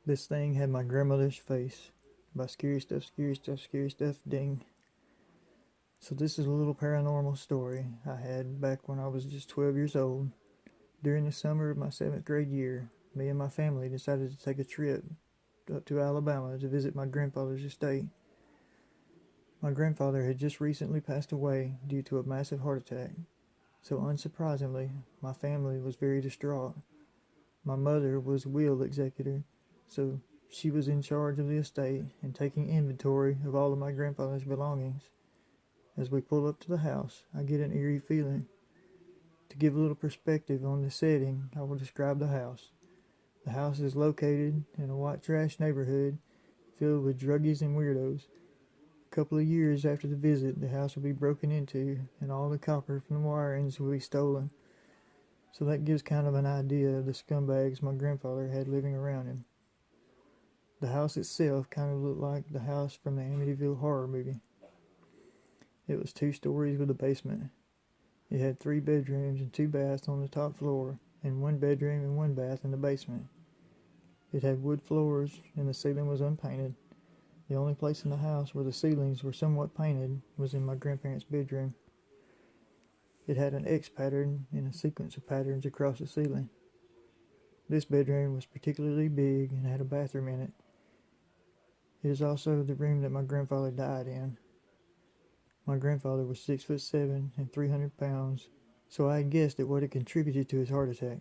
This thing had my grandmother's face by ScaryStuffScaryStuffScaryStuffDing. So this is a little paranormal story I had back when I was just 12 years old. During the summer of my 7th grade year, me and my family decided to take a trip up to Alabama to visit my grandfather's estate. My grandfather had just recently passed away due to a massive heart attack, so unsurprisingly, my family was very distraught. My mother was a will executor, so she was in charge of the estate and taking inventory of all of my grandfather's belongings. As we pull up to the house, I get an eerie feeling. To give a little perspective on the setting, I will describe the house. The house is located in a white trash neighborhood filled with druggies and weirdos. A couple of years after the visit, the house will be broken into and all the copper from the wirings will be stolen. So that gives kind of an idea of the scumbags my grandfather had living around him. The house itself kind of looked like the house from the Amityville horror movie. It was 2 stories with a basement. It had 3 bedrooms and 2 baths on the top floor, and 1 bedroom and 1 bath in the basement. It had wood floors, and the ceiling was unpainted. The only place in the house where the ceilings were somewhat painted was in my grandparents' bedroom. It had an X pattern and a sequence of patterns across the ceiling. This bedroom was particularly big and had a bathroom in it. It is also the room that my grandfather died in. My grandfather was 6'7" and 300 pounds, so I guessed at what had contributed to his heart attack.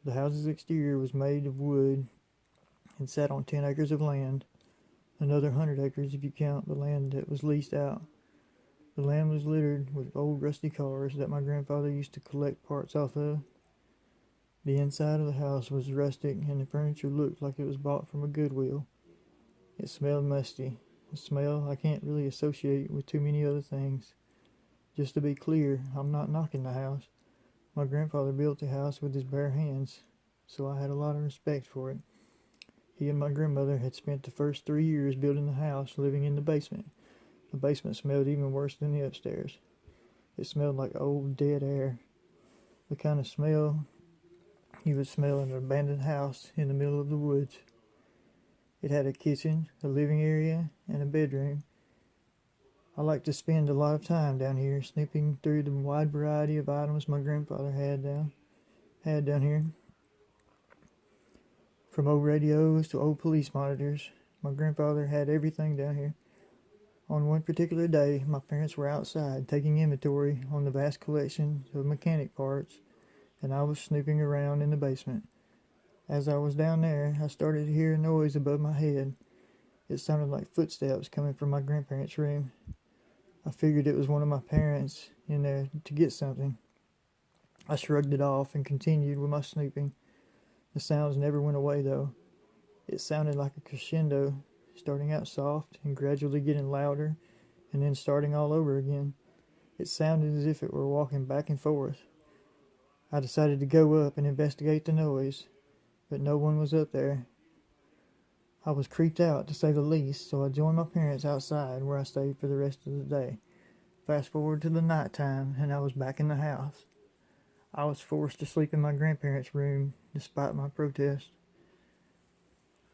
The house's exterior was made of wood and sat on 10 acres of land, another 100 acres if you count the land that was leased out. The land was littered with old rusty cars that my grandfather used to collect parts off of. The inside of the house was rustic and the furniture looked like it was bought from a Goodwill. It smelled musty, a smell I can't really associate with too many other things. Just to be clear, I'm not knocking the house. My grandfather built the house with his bare hands, so I had a lot of respect for it. He and my grandmother had spent the first 3 years building the house living in the basement. The basement smelled even worse than the upstairs. It smelled like old dead air. The kind of smell you would smell in an abandoned house in the middle of the woods. It had a kitchen, a living area, and a bedroom. I like to spend a lot of time down here snooping through the wide variety of items my grandfather had down here. From old radios to old police monitors, my grandfather had everything down here. On one particular day, my parents were outside taking inventory on the vast collection of mechanic parts, and I was snooping around in the basement. As I was down there, I started to hear a noise above my head. It sounded like footsteps coming from my grandparents' room. I figured it was one of my parents in there to get something. I shrugged it off and continued with my snooping. The sounds never went away though. It sounded like a crescendo, starting out soft and gradually getting louder and then starting all over again. It sounded as if it were walking back and forth. I decided to go up and investigate the noise, but no one was up there. I was creeped out to say the least, so I joined my parents outside where I stayed for the rest of the day. Fast forward to the night time and I was back in the house. I was forced to sleep in my grandparents' room despite my protest.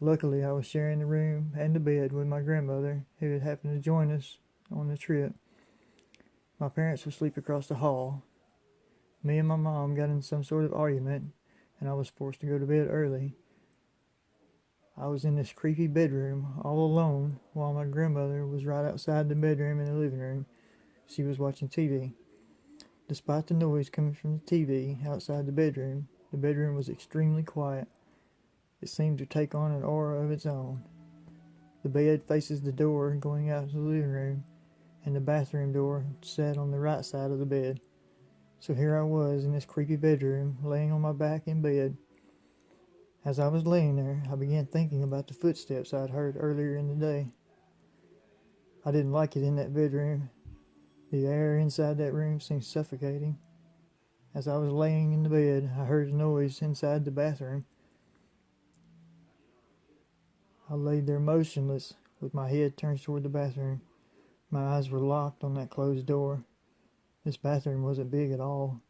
Luckily, I was sharing the room and the bed with my grandmother, who had happened to join us on the trip. My parents would sleep across the hall. Me and my mom got in some sort of argument, and I was forced to go to bed early. I was in this creepy bedroom all alone while my grandmother was right outside the bedroom in the living room. She was watching TV. Despite the noise coming from the TV outside the bedroom was extremely quiet. It seemed to take on an aura of its own. The bed faces the door going out to the living room, and the bathroom door sat on the right side of the bed. So here I was in this creepy bedroom, laying on my back in bed. As I was laying there, I began thinking about the footsteps I'd heard earlier in the day. I didn't like it in that bedroom. The air inside that room seemed suffocating. As I was laying in the bed, I heard a noise inside the bathroom. I laid there motionless, with my head turned toward the bathroom. My eyes were locked on that closed door. This bathroom wasn't big at all.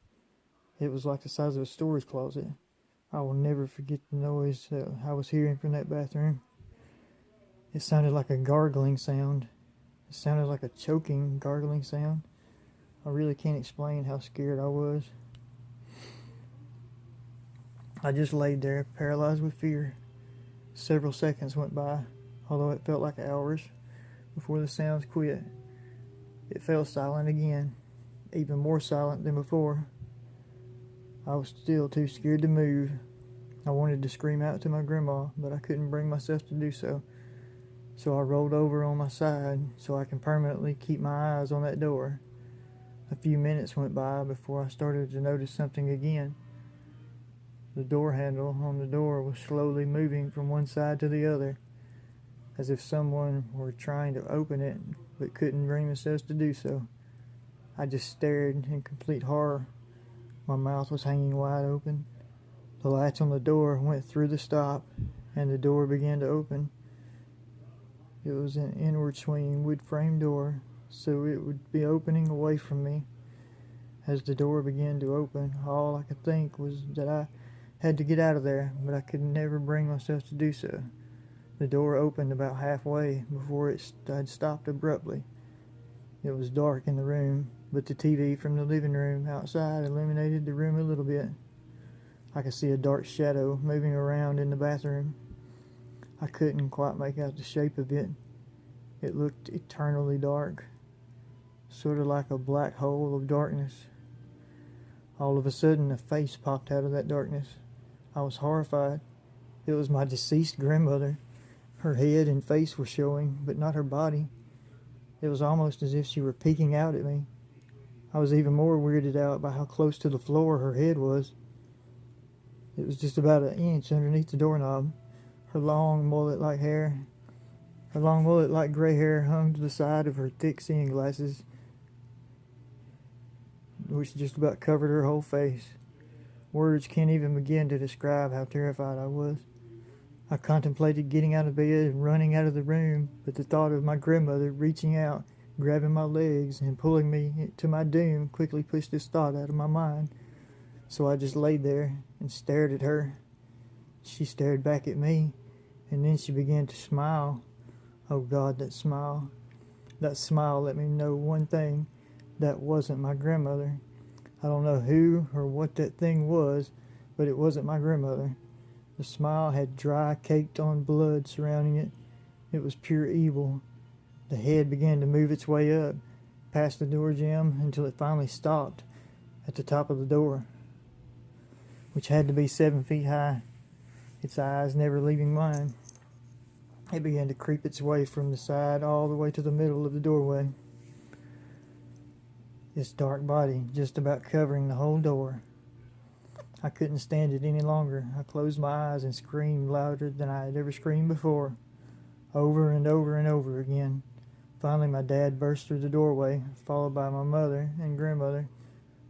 It was like the size of a storage closet. I will never forget the noise that I was hearing from that bathroom. It sounded like a gargling sound. It sounded like a choking, gargling sound. I really can't explain how scared I was. I just laid there, paralyzed with fear. Several seconds went by, although it felt like hours, before the sounds quit. It fell silent again, even more silent than before. I was still too scared to move. I wanted to scream out to my grandma, but I couldn't bring myself to do so. So I rolled over on my side so I can permanently keep my eyes on that door. A few minutes went by before I started to notice something again. The door handle on the door was slowly moving from one side to the other, as if someone were trying to open it but couldn't bring themselves to do so. I just stared in complete horror. My mouth was hanging wide open. The latch on the door went through the stop, and the door began to open. It was an inward swinging wood frame door, so it would be opening away from me. As the door began to open, all I could think was that I had to get out of there, but I could never bring myself to do so. The door opened about halfway before it had stopped abruptly. It was dark in the room, but the TV from the living room outside illuminated the room a little bit. I could see a dark shadow moving around in the bathroom. I couldn't quite make out the shape of it. It looked eternally dark, sort of like a black hole of darkness. All of a sudden, a face popped out of that darkness. I was horrified. It was my deceased grandmother. Her head and face were showing, but not her body. It was almost as if she were peeking out at me. I was even more weirded out by how close to the floor her head was. It was just about an inch underneath the doorknob. Her long mullet-like gray hair hung to the side of her thick seeing glasses, which just about covered her whole face. Words can't even begin to describe how terrified I was. I contemplated getting out of bed and running out of the room, but the thought of my grandmother reaching out, grabbing my legs, and pulling me to my doom quickly pushed this thought out of my mind. So I just laid there and stared at her. She stared back at me, and then she began to smile. Oh God, that smile. That smile let me know one thing. That wasn't my grandmother. I don't know who or what that thing was, but it wasn't my grandmother. The smile had dry, caked-on blood surrounding it. It was pure evil. The head began to move its way up, past the door jamb, until it finally stopped at the top of the door, which had to be 7 feet high, its eyes never leaving mine. It began to creep its way from the side all the way to the middle of the doorway, its dark body just about covering the whole door. I couldn't stand it any longer. I closed my eyes and screamed louder than I had ever screamed before, over and over and over again. Finally, my dad burst through the doorway, followed by my mother and grandmother.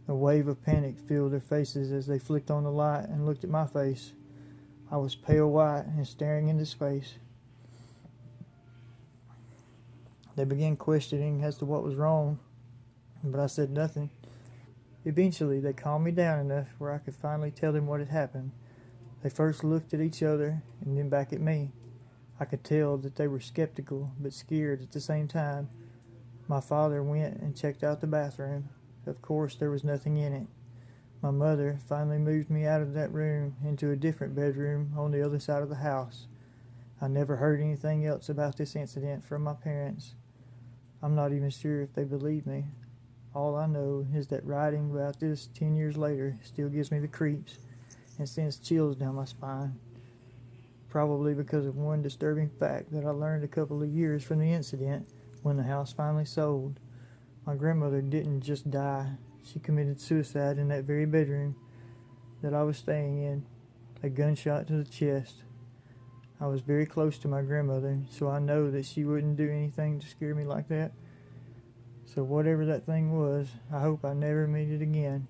A wave of panic filled their faces as they flicked on the light and looked at my face. I was pale white and staring into space. They began questioning as to what was wrong, but I said nothing. Eventually, they calmed me down enough where I could finally tell them what had happened. They first looked at each other and then back at me. I could tell that they were skeptical but scared at the same time. My father went and checked out the bathroom. Of course, there was nothing in it. My mother finally moved me out of that room into a different bedroom on the other side of the house. I never heard anything else about this incident from my parents. I'm not even sure if they believe me. All I know is that writing about this 10 years later still gives me the creeps and sends chills down my spine. Probably because of one disturbing fact that I learned a couple of years from the incident when the house finally sold. My grandmother didn't just die. She committed suicide in that very bedroom that I was staying in. A gunshot to the chest. I was very close to my grandmother, so I know that she wouldn't do anything to scare me like that. So whatever that thing was, I hope I never meet it again.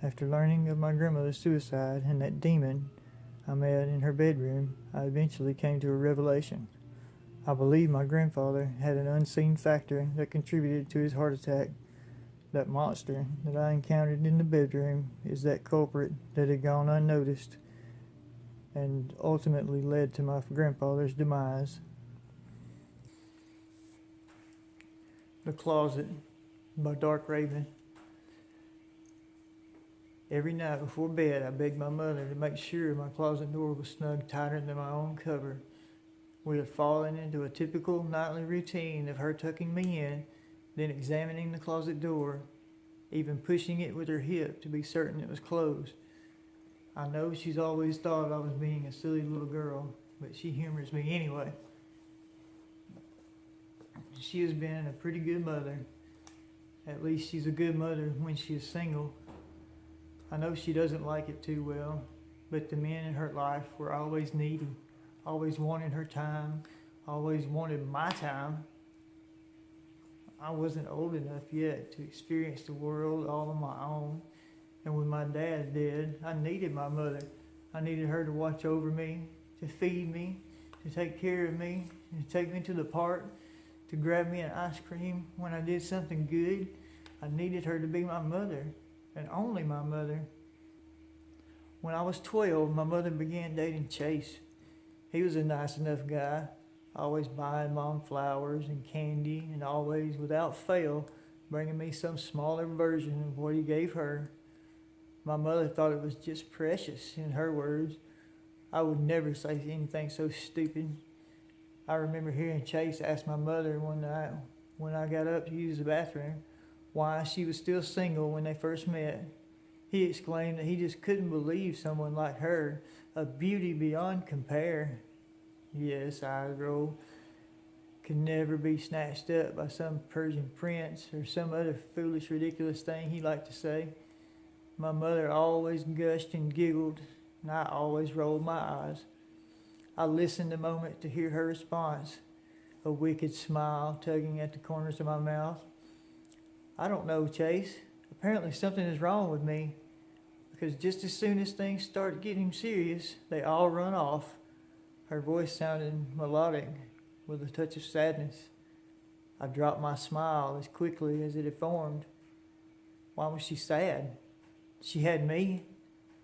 After learning of my grandmother's suicide and that demon I met in her bedroom, I eventually came to a revelation. I believe my grandfather had an unseen factor that contributed to his heart attack. That monster that I encountered in the bedroom is that culprit that had gone unnoticed, and ultimately led to my grandfather's demise. The Closet by DarkRayvyn. Every night before bed, I begged my mother to make sure my closet door was snug tighter than my own cover. We had fallen into a typical nightly routine of her tucking me in, then examining the closet door, even pushing it with her hip to be certain it was closed. I know she's always thought I was being a silly little girl, but she humors me anyway. She has been a pretty good mother. At least she's a good mother when she is single. I know she doesn't like it too well, but the men in her life were always needy, always wanted her time, always wanted my time. I wasn't old enough yet to experience the world all on my own, and when my dad did, I needed my mother. I needed her to watch over me, to feed me, to take care of me, to take me to the park, to grab me an ice cream when I did something good. I needed her to be my mother, and only my mother. When I was 12, my mother began dating Chase. He was a nice enough guy, always buying Mom flowers and candy, and always, without fail, bringing me some smaller version of what he gave her. My mother thought it was just precious, in her words. I would never say anything so stupid. I remember hearing Chase ask my mother one night when I got up to use the bathroom why she was still single when they first met. He exclaimed that he just couldn't believe someone like her, a beauty beyond compare. Yes, I rolled, could never be snatched up by some Persian prince or some other foolish, ridiculous thing he liked to say. My mother always gushed and giggled, and I always rolled my eyes. I listened a moment to hear her response, a wicked smile tugging at the corners of my mouth. I don't know, Chase. Apparently something is wrong with me, because just as soon as things start getting serious, they all run off. Her voice sounded melodic, with a touch of sadness. I dropped my smile as quickly as it had formed. Why was she sad? She had me.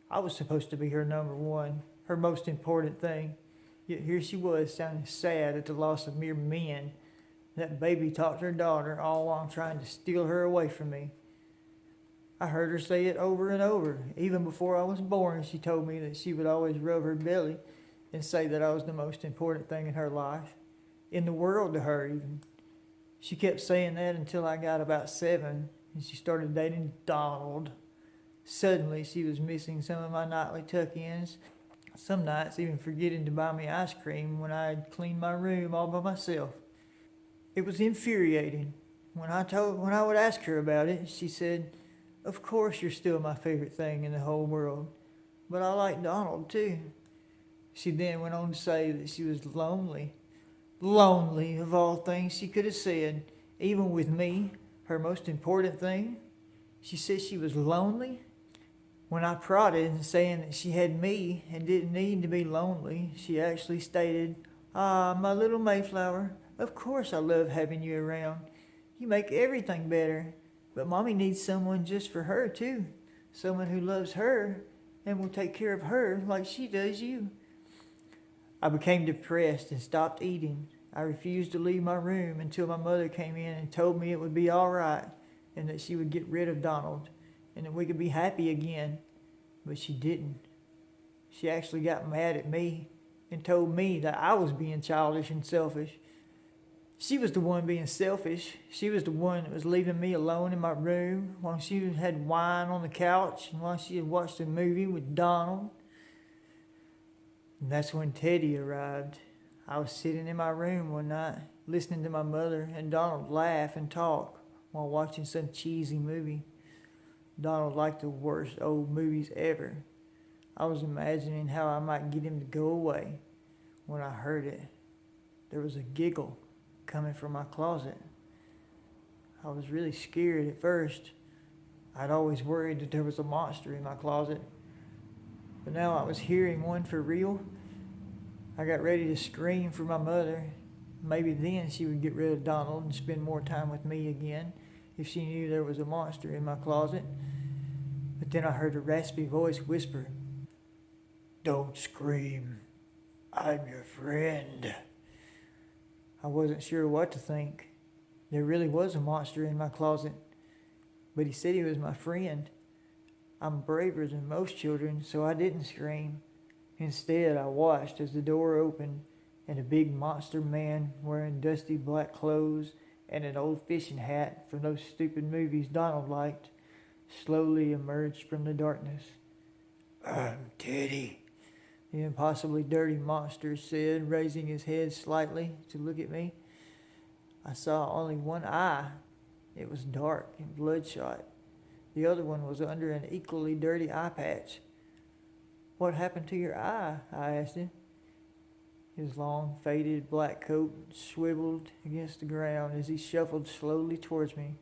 I was supposed to be her number one, her most important thing. Yet here she was, sounding sad at the loss of mere men. That baby talked to her daughter, all while trying to steal her away from me. I heard her say it over and over. Even before I was born, she told me that she would always rub her belly and say that I was the most important thing in her life, in the world to her even. She kept saying that until I got about 7, and she started dating Donald. Suddenly, she was missing some of my nightly tuck-ins, some nights even forgetting to buy me ice cream when I had cleaned my room all by myself. It was infuriating. When I would ask her about it, she said, "Of course you're still my favorite thing in the whole world, but I like Donald too." She then went on to say that she was lonely. Lonely, of all things she could have said, even with me, her most important thing. She said she was lonely. When I prodded, saying that she had me and didn't need to be lonely, she actually stated, "Ah, my little Mayflower, of course I love having you around. You make everything better. But Mommy needs someone just for her too. Someone who loves her and will take care of her like she does you." I became depressed and stopped eating. I refused to leave my room until my mother came in and told me it would be all right and that she would get rid of Donald and that we could be happy again. But she didn't. She actually got mad at me and told me that I was being childish and selfish. She was the one being selfish. She was the one that was leaving me alone in my room while she had wine on the couch and while she had watched a movie with Donald. And that's when Teddy arrived. I was sitting in my room one night, listening to my mother and Donald laugh and talk while watching some cheesy movie. Donald liked the worst old movies ever. I was imagining how I might get him to go away when I heard it. There was a giggle coming from my closet. I was really scared at first. I'd always worried that there was a monster in my closet. But now I was hearing one for real. I got ready to scream for my mother. Maybe then she would get rid of Donald and spend more time with me again if she knew there was a monster in my closet. But then I heard a raspy voice whisper, Don't scream. I'm your friend. I wasn't sure what to think. There really was a monster in my closet, but he said he was my friend. I'm braver than most children, so I didn't scream. Instead, I watched as the door opened and a big monster man wearing dusty black clothes and an old fishing hat from those stupid movies Donald liked slowly emerged from the darkness. I'm Teddy, the impossibly dirty monster said, raising his head slightly to look at me. I saw only one eye. It was dark and bloodshot. The other one was under an equally dirty eye patch. What happened to your eye? I asked him. His long, faded black coat swiveled against the ground as he shuffled slowly towards me.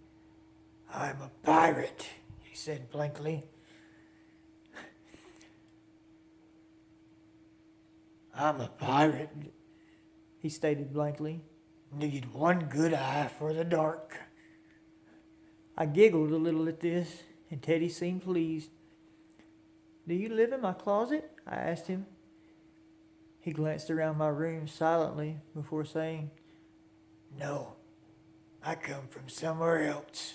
I'm a pirate, he said blankly. I'm a pirate, he stated blankly. Need one good eye for the dark. I giggled a little at this, and Teddy seemed pleased. Do you live in my closet? I asked him. He glanced around my room silently before saying, No, I come from somewhere else.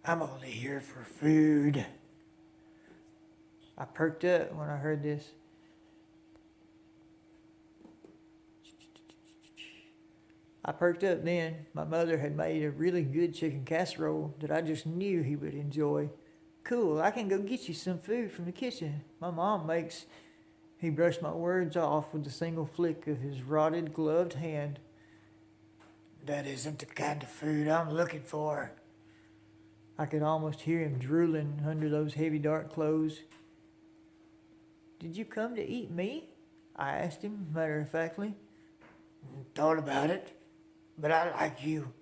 I'm only here for food. I perked up when I heard this. Then. My mother had made a really good chicken casserole that I just knew he would enjoy. Cool, I can go get you some food from the kitchen. My mom makes... He brushed my words off with a single flick of his rotted, gloved hand. That isn't the kind of food I'm looking for. I could almost hear him drooling under those heavy dark clothes. Did you come to eat me? I asked him matter-of-factly. Thought about it, but I like you.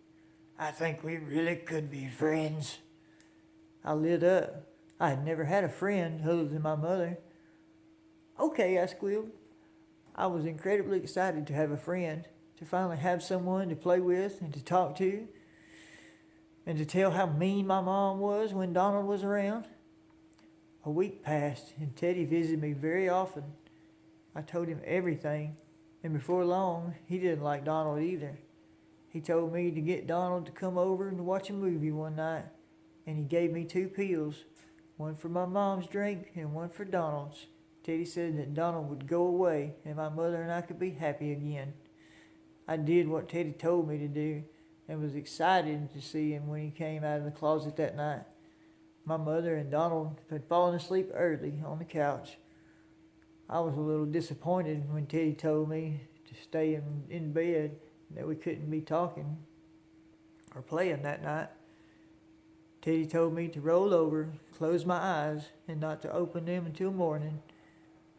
I think we really could be friends. I lit up. I had never had a friend other than my mother. Okay, I squealed. I was incredibly excited to have a friend, to finally have someone to play with and to talk to, and to tell how mean my mom was when Donald was around. A week passed, and Teddy visited me very often. I told him everything, and before long, he didn't like Donald either. He told me to get Donald to come over and watch a movie one night, and he gave me 2 pills, one for my mom's drink and one for Donald's. Teddy said that Donald would go away and my mother and I could be happy again. I did what Teddy told me to do and was excited to see him when he came out of the closet that night. My mother and Donald had fallen asleep early on the couch. I was a little disappointed when Teddy told me to stay in bed and that we couldn't be talking or playing that night. Teddy told me to roll over, close my eyes, and not to open them until morning.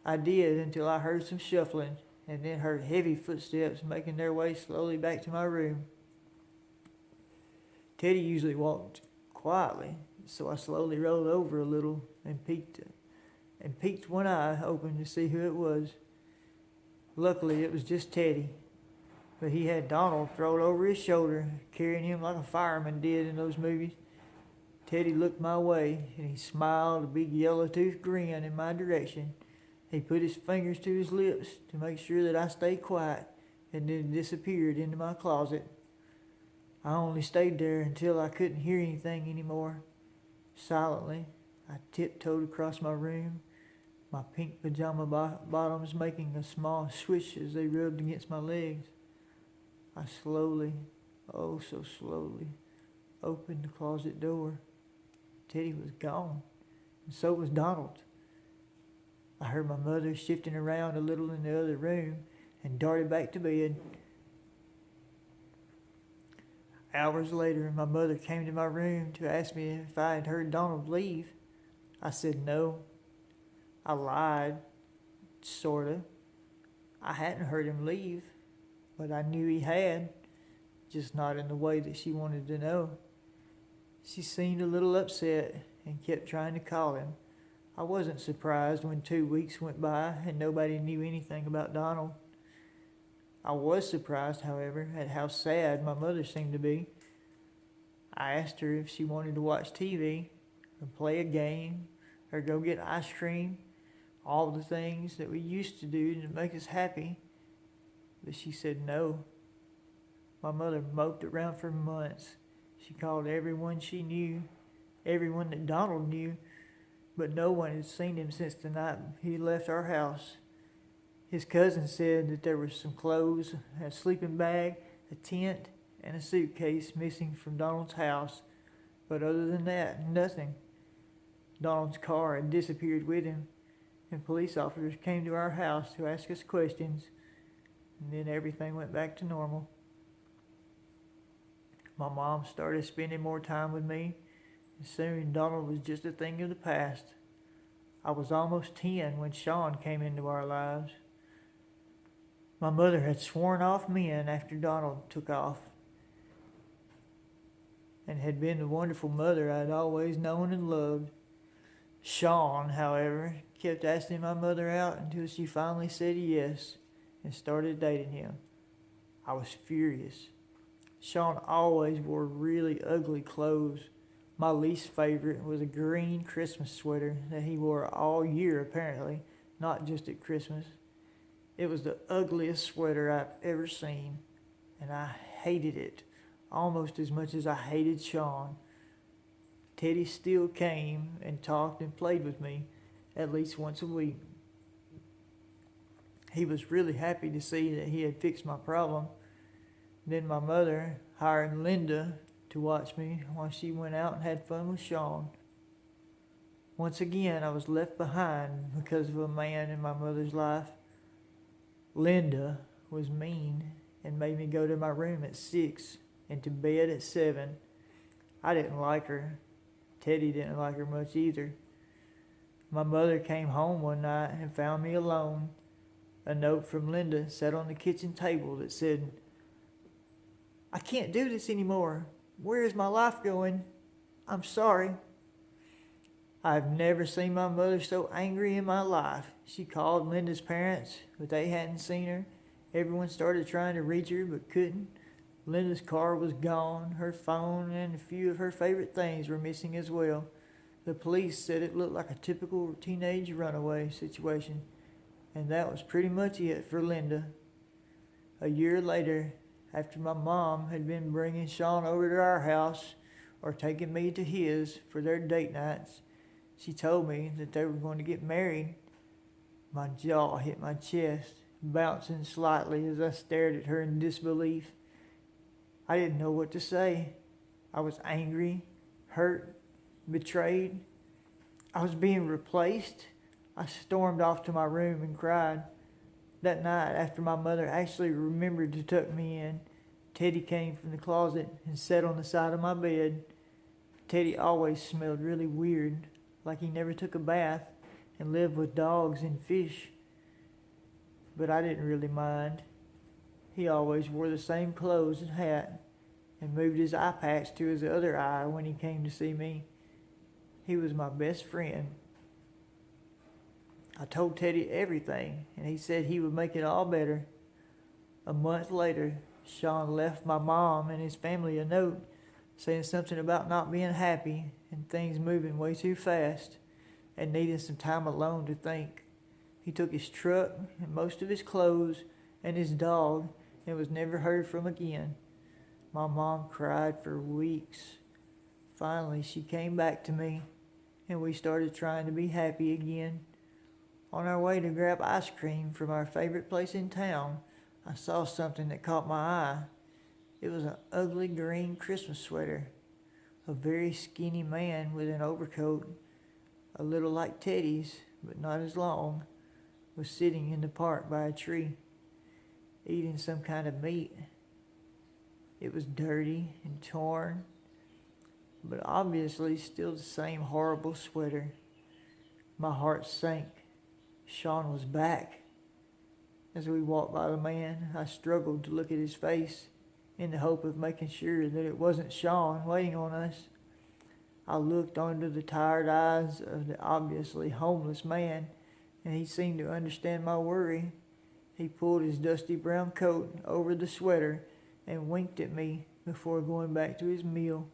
I did until I heard some shuffling and then heard heavy footsteps making their way slowly back to my room. Teddy usually walked quietly, so I slowly rolled over a little and peeked one eye open to see who it was. Luckily, it was just Teddy, but he had Donald thrown over his shoulder, carrying him like a fireman did in those movies. Teddy looked my way, and he smiled a big yellow-toothed grin in my direction. He put his fingers to his lips to make sure that I stayed quiet, and then disappeared into my closet. I only stayed there until I couldn't hear anything anymore. Silently, I tiptoed across my room, my pink pajama bottoms making a small swish as they rubbed against my legs. I slowly, oh so slowly, opened the closet door. Teddy was gone, and so was Donald. I heard my mother shifting around a little in the other room and darted back to bed. Hours later, my mother came to my room to ask me if I had heard Donald leave. I said no. I lied, sorta. I hadn't heard him leave, but I knew he had, just not in the way that she wanted to know. She seemed a little upset and kept trying to call him. I wasn't surprised when 2 weeks went by and nobody knew anything about Donald. I was surprised, however, at how sad my mother seemed to be. I asked her if she wanted to watch TV or play a game or go get ice cream all the things that we used to do to make us happy. But she said no. My mother moped around for months. She called everyone she knew, everyone that Donald knew, but no one had seen him since the night he left our house. His cousin said that there were some clothes, a sleeping bag, a tent, and a suitcase missing from Donald's house, but other than that, nothing. Donald's car had disappeared with him, and police officers came to our house to ask us questions, and then everything went back to normal. My mom started spending more time with me, and soon Donald was just a thing of the past. I was almost 10 when Sean came into our lives. My mother had sworn off men after Donald took off, and had been the wonderful mother I had always known and loved. Sean, however, kept asking my mother out until she finally said yes and started dating him. I was furious. Sean always wore really ugly clothes. My least favorite was a green Christmas sweater that he wore all year apparently, not just at Christmas. It was the ugliest sweater I've ever seen, and I hated it almost as much as I hated Sean. Teddy still came and talked and played with me at least once a week. He was really happy to see that he had fixed my problem. Then my mother hired Linda to watch me while she went out and had fun with Sean. Once again, I was left behind because of a man in my mother's life. Linda was mean and made me go to my room at 6 and to bed at 7. I didn't like her. Teddy didn't like her much either. My mother came home one night and found me alone. A note from Linda sat on the kitchen table that said, "I can't do this anymore. Where is my life going? I'm sorry." I've never seen my mother so angry in my life. She called Linda's parents, but they hadn't seen her. Everyone started trying to reach her, but couldn't. Linda's car was gone. Her phone and a few of her favorite things were missing as well. The police said it looked like a typical teenage runaway situation, and that was pretty much it for Linda. A year later, after my mom had been bringing Sean over to our house or taking me to his for their date nights, she told me that they were going to get married. My jaw hit my chest, bouncing slightly as I stared at her in disbelief. I didn't know what to say. I was angry, hurt, betrayed. I was being replaced. I stormed off to my room and cried. That night, after my mother actually remembered to tuck me in, Teddy came from the closet and sat on the side of my bed. Teddy always smelled really weird, like he never took a bath and lived with dogs and fish. But I didn't really mind. He always wore the same clothes and hat and moved his eye patch to his other eye when he came to see me. He was my best friend. I told Teddy everything, and he said he would make it all better. A month later, Sean left my mom and his family a note saying something about not being happy and things moving way too fast and needing some time alone to think. He took his truck and most of his clothes and his dog and was never heard from again. My mom cried for weeks. Finally, she came back to me, and we started trying to be happy again. On our way to grab ice cream from our favorite place in town, I saw something that caught my eye. It was an ugly green Christmas sweater. A very skinny man with an overcoat, a little like Teddy's, but not as long, was sitting in the park by a tree, eating some kind of meat. It was dirty and torn, but obviously still the same horrible sweater. My heart sank. Sean was back. As we walked by the man, I struggled to look at his face in the hope of making sure that it wasn't Sean waiting on us. I looked onto the tired eyes of the obviously homeless man, and he seemed to understand my worry. He pulled his dusty brown coat over the sweater and winked at me before going back to his meal.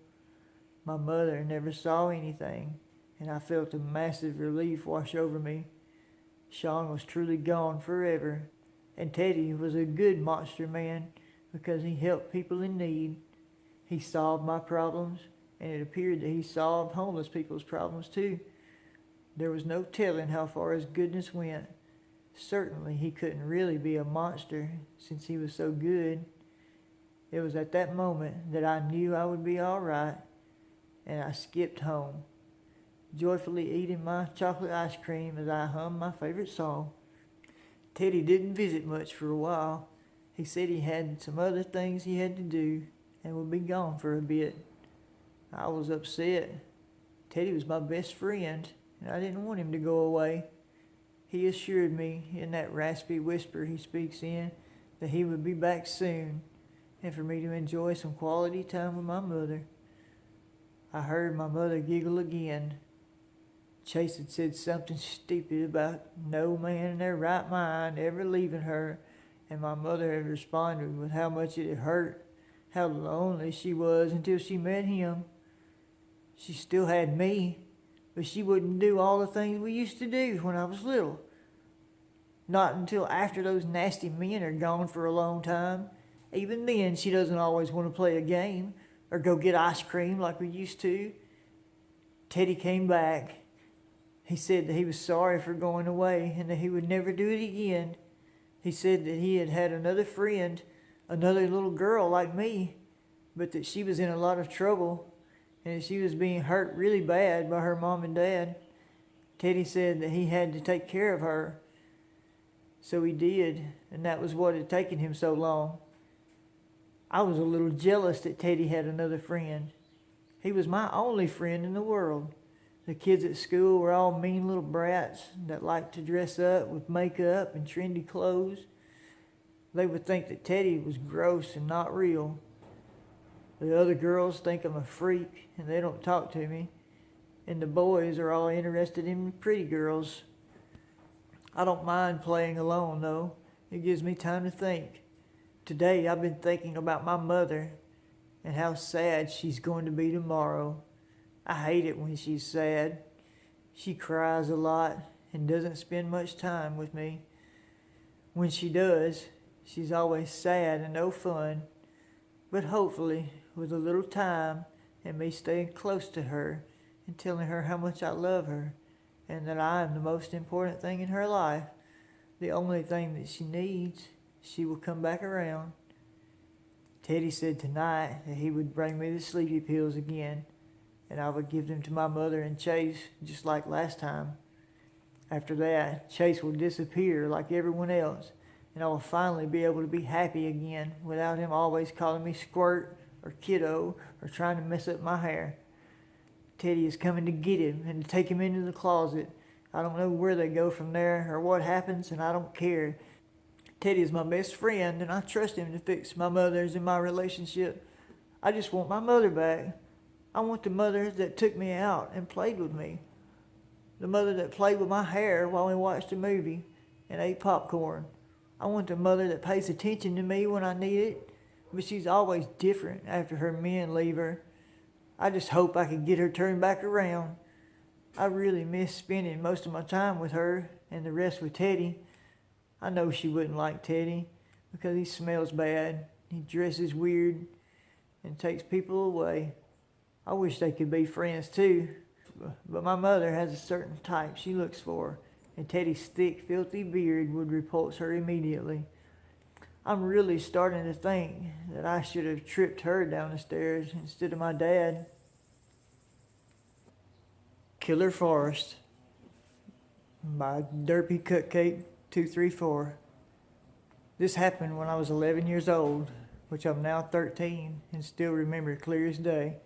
My mother never saw anything, and I felt a massive relief wash over me. Sean was truly gone forever, and Teddy was a good monster man because he helped people in need. He solved my problems, and it appeared that he solved homeless people's problems too. There was no telling how far his goodness went. Certainly he couldn't really be a monster since he was so good. It was at that moment that I knew I would be all right, and I skipped home, joyfully eating my chocolate ice cream as I hummed my favorite song. Teddy didn't visit much for a while. He said he had some other things he had to do and would be gone for a bit. I was upset. Teddy was my best friend, and I didn't want him to go away. He assured me in that raspy whisper he speaks in that he would be back soon and for me to enjoy some quality time with my mother. I heard my mother giggle again. Chase had said something stupid about no man in their right mind ever leaving her, and my mother had responded with how much it had hurt, how lonely she was until she met him. She still had me, but she wouldn't do all the things we used to do when I was little. Not until after those nasty men are gone for a long time. Even then, she doesn't always want to play a game or go get ice cream like we used to. Teddy came back. He said that he was sorry for going away and that he would never do it again. He said that he had had another friend, another little girl like me, but that she was in a lot of trouble and that she was being hurt really bad by her mom and dad. Teddy said that he had to take care of her. So he did, and that was what had taken him so long. I was a little jealous that Teddy had another friend. He was my only friend in the world. The kids at school were all mean little brats that liked to dress up with makeup and trendy clothes. They would think that Teddy was gross and not real. The other girls think I'm a freak and they don't talk to me. And the boys are all interested in pretty girls. I don't mind playing alone though. It gives me time to think. Today I've been thinking about my mother and how sad she's going to be tomorrow. I hate it when she's sad. She cries a lot and doesn't spend much time with me. When she does, she's always sad and no fun. But hopefully, with a little time and me staying close to her and telling her how much I love her and that I am the most important thing in her life, the only thing that she needs, she will come back around. Teddy said tonight that he would bring me the sleepy pills again, and I would give them to my mother and Chase just like last time. After that, Chase will disappear like everyone else, and I will finally be able to be happy again without him always calling me squirt or kiddo or trying to mess up my hair. Teddy is coming to get him and to take him into the closet. I don't know where they go from there or what happens, and I don't care. Teddy is my best friend, and I trust him to fix my mother's and my relationship. I just want my mother back. I want the mother that took me out and played with me. The mother that played with my hair while we watched a movie and ate popcorn. I want the mother that pays attention to me when I need it, but she's always different after her men leave her. I just hope I can get her turned back around. I really miss spending most of my time with her and the rest with Teddy. I know she wouldn't like Teddy because he smells bad, he dresses weird, and takes people away. I wish they could be friends too, but my mother has a certain type she looks for, and Teddy's thick, filthy beard would repulse her immediately. I'm really starting to think that I should have tripped her down the stairs instead of my dad. Killer Forest by Derpy Cupcake 234. This happened when I was 11 years old, which I'm now 13 and still remember clear as day.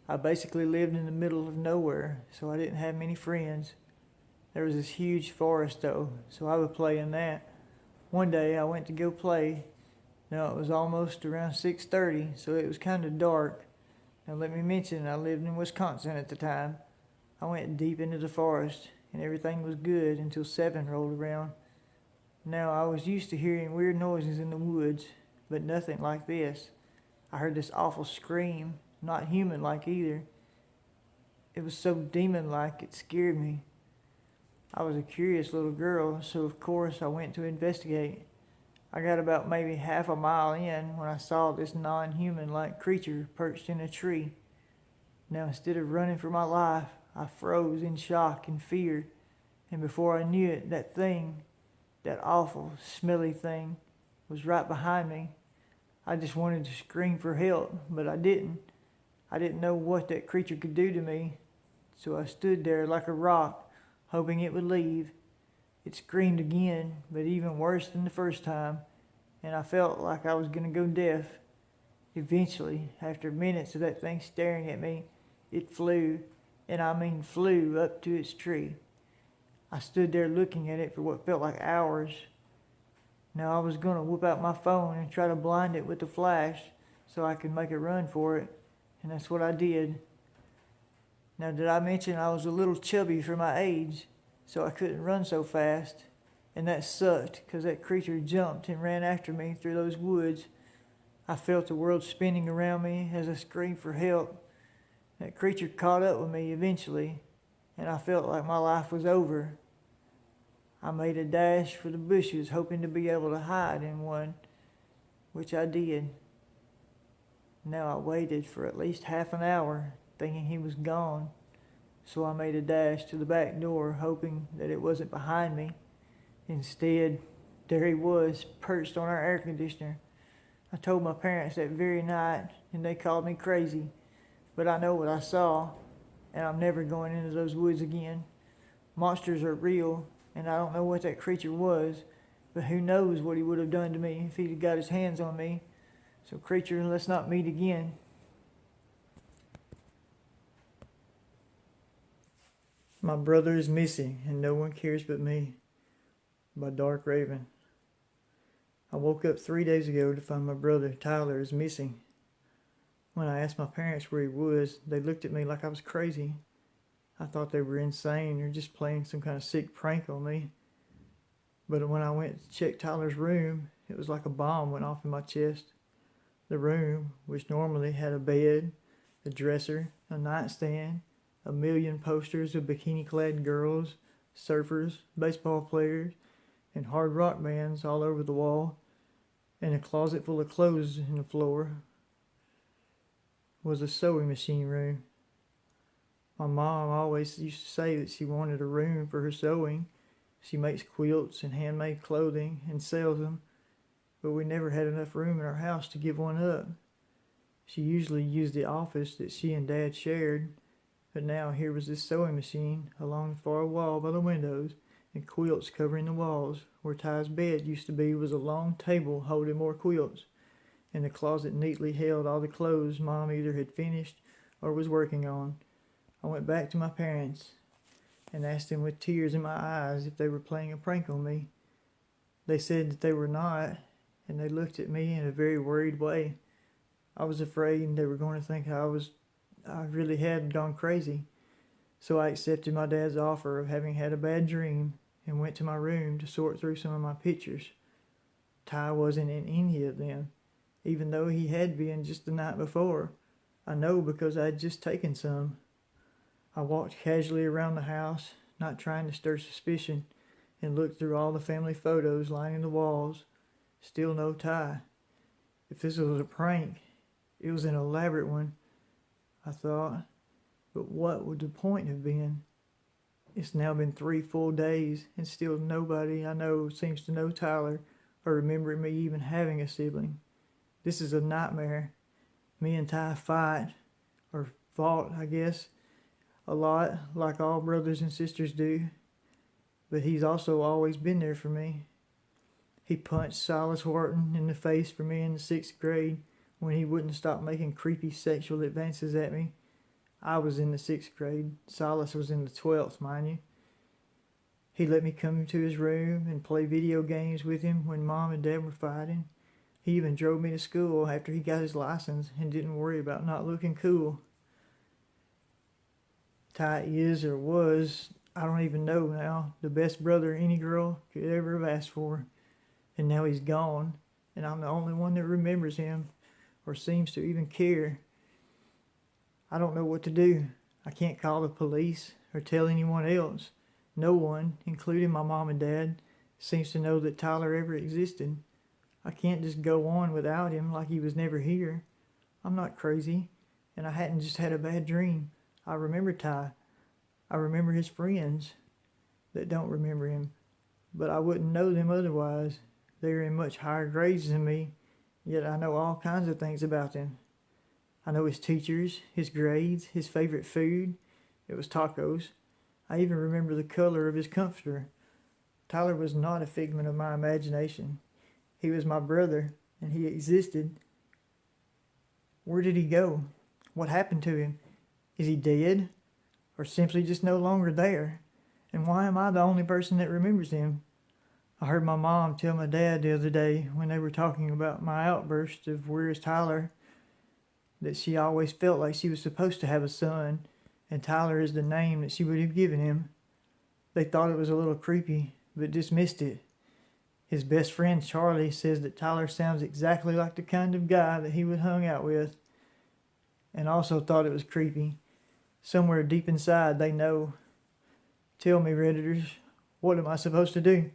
I basically lived in the middle of nowhere, so I didn't have many friends. There was this huge forest though, so I would play in that. One day I went to go play. Now it was almost around 6:30, so it was kind of dark. Now let me mention I lived in Wisconsin at the time. I went deep into the forest and everything was good until 7 rolled around. Now I was used to hearing weird noises in the woods, but nothing like this. I heard this awful scream, not human-like either. It was so demon-like it scared me. I was a curious little girl, so of course I went to investigate. I got about maybe half a mile in when I saw this non-human-like creature perched in a tree. Now instead of running for my life, I froze in shock and fear, and before I knew it, that thing, that awful, smelly thing, was right behind me. I just wanted to scream for help, but I didn't. I didn't know what that creature could do to me, so I stood there like a rock, hoping it would leave. It screamed again, but even worse than the first time, and I felt like I was going to go deaf. Eventually, after minutes of that thing staring at me, it flew, and I mean flew, up to its tree. I stood there looking at it for what felt like hours. Now I was going to whip out my phone and try to blind it with the flash so I could make a run for it, and that's what I did. Now, did I mention I was a little chubby for my age, so I couldn't run so fast? And that sucked, because that creature jumped and ran after me through those woods. I felt the world spinning around me as I screamed for help. That creature caught up with me eventually, and I felt like my life was over. I made a dash for the bushes, hoping to be able to hide in one, which I did. Now I waited for at least half an hour, thinking he was gone, so I made a dash to the back door, hoping that it wasn't behind me. Instead, there he was, perched on our air conditioner. I told my parents that very night, and they called me crazy, but I know what I saw, and I'm never going into those woods again. Monsters are real, and I don't know what that creature was, but who knows what he would have done to me if he'd got his hands on me. So creature, let's not meet again. My brother is missing, and no one cares but me. By DarkRayvyn. I woke up 3 days ago to find my brother, Tyler, is missing. When I asked my parents where he was, they looked at me like I was crazy. I thought they were insane or just playing some kind of sick prank on me. But when I went to check Tyler's room, it was like a bomb went off in my chest. The room, which normally had a bed, a dresser, a nightstand, a million posters of bikini-clad girls, surfers, baseball players, and hard rock bands all over the wall, and a closet full of clothes in the floor, was a sewing machine room. My mom always used to say that she wanted a room for her sewing. She makes quilts and handmade clothing and sells them, but we never had enough room in our house to give one up. She usually used the office that she and Dad shared, but now here was this sewing machine along the far wall by the windows, and quilts covering the walls. Where Ty's bed used to be was a long table holding more quilts, and the closet neatly held all the clothes Mom either had finished or was working on. I went back to my parents and asked them with tears in my eyes if they were playing a prank on me. They said that they were not, and they looked at me in a very worried way. I was afraid they were going to think I really had gone crazy. So I accepted my dad's offer of having had a bad dream and went to my room to sort through some of my pictures. Ty wasn't in any of them, even though he had been just the night before. I know because I had just taken some. I walked casually around the house, not trying to stir suspicion, and looked through all the family photos lining the walls. Still no Ty. If this was a prank, it was an elaborate one, I thought. But what would the point have been? It's now been 3 full days, and still nobody I know seems to know Tyler or remember me even having a sibling. This is a nightmare. Me and Ty fight, or fought, I guess, a lot, like all brothers and sisters do. But he's also always been there for me. He punched Silas Wharton in the face for me in the 6th grade when he wouldn't stop making creepy sexual advances at me. I was in the 6th grade. Silas was in the 12th, mind you. He let me come into his room and play video games with him when Mom and Dad were fighting. He even drove me to school after he got his license and didn't worry about not looking cool. Ty is, or was, I don't even know now, the best brother any girl could ever have asked for. And now he's gone, and I'm the only one that remembers him or seems to even care. I don't know what to do. I can't call the police or tell anyone else. No one, including my mom and dad, seems to know that Tyler ever existed. I can't just go on without him like he was never here. I'm not crazy, and I hadn't just had a bad dream. I remember Ty. I remember his friends that don't remember him, but I wouldn't know them otherwise. They're in much higher grades than me, yet I know all kinds of things about them. I know his teachers, his grades, his favorite food. It was tacos. I even remember the color of his comforter. Tyler was not a figment of my imagination. He was my brother, and he existed. Where did he go? What happened to him? Is he dead? Or simply just no longer there? And why am I the only person that remembers him? I heard my mom tell my dad the other day when they were talking about my outburst of "Where is Tyler?" that she always felt like she was supposed to have a son, and Tyler is the name that she would have given him. They thought it was a little creepy, but dismissed it. His best friend Charlie says that Tyler sounds exactly like the kind of guy that he would hung out with, and also thought it was creepy. Somewhere deep inside they know. Tell me, Redditors, what am I supposed to do?